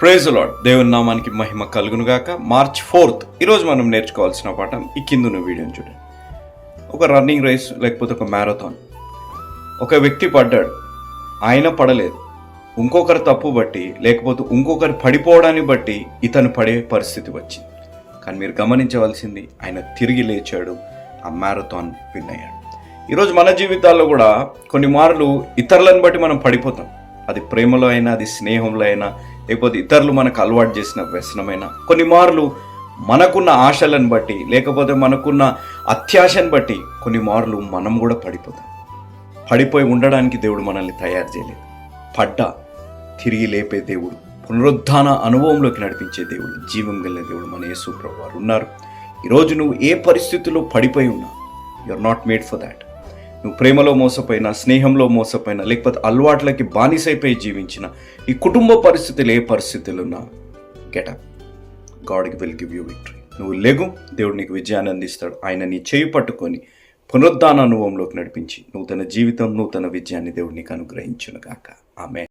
Praise lord. దేవుని నామానికి మహిమ కలుగును గాక. మార్చ్ 4 ఈరోజు మనం నేర్చుకోవాల్సిన పాఠం ఈ కిందున్న వీడియోని చూడండి. ఒక రన్నింగ్ రేస్ లేకపోతే ఒక మ్యారథాన్. ఒక వ్యక్తి పడ్డాడు, ఆయన పడలేదు, ఇంకొకరు తప్పు బట్టి లేకపోతే ఇంకొకరు పడిపోవడాన్ని బట్టి ఇతను పడే పరిస్థితి వచ్చింది. కానీ మీరు గమనించవలసింది, ఆయన తిరిగి లేచాడు, ఆ మ్యారథాన్ విన్ అయ్యాడు. ఈరోజు మన జీవితాల్లో కూడా కొన్ని మార్లు ఇతరులను బట్టి మనం పడిపోతాం. అది ప్రేమలో అయినా, అది స్నేహంలో అయినా, లేకపోతే ఇతరులు మనకు అలవాటు చేసిన వ్యసనమైనా, కొన్ని మార్లు మనకున్న ఆశలను బట్టి లేకపోతే మనకున్న అత్యాశను బట్టి కొన్ని మార్లు మనం కూడా పడిపోతాం. పడిపోయి ఉండడానికి దేవుడు మనల్ని తయారు చేయలేదు. పడ్డా తిరిగి లేపే దేవుడు, పునరుద్ధాన అనుభవంలోకి నడిపించే దేవుడు, జీవం కలిగిన దేవుడు మన యేసు ప్రభువు వారు ఉన్నారు. ఈరోజు నువ్వు ఏ పరిస్థితుల్లో పడిపోయి ఉన్నా, you are not made for that. నువ్వు ప్రేమలో మోసపోయినా, స్నేహంలో మోసపోయినా, లేకపోతే అలవాట్లకి బానిసైపోయి జీవించిన, ఈ కుటుంబ పరిస్థితులు ఏ పరిస్థితులు ఉన్నా, getup, God will give you victory. నువ్వు లెగు, దేవుడు నీకు విజయాన్ని అందిస్తాడు. ఆయన నీ చేయి పట్టుకొని పునరుద్ధాన అనుభవంలోకి నడిపించి నూతన జీవితం, నూతన విజయాన్ని దేవుడు నీకు అనుగ్రహించును గాక. ఆమేన్.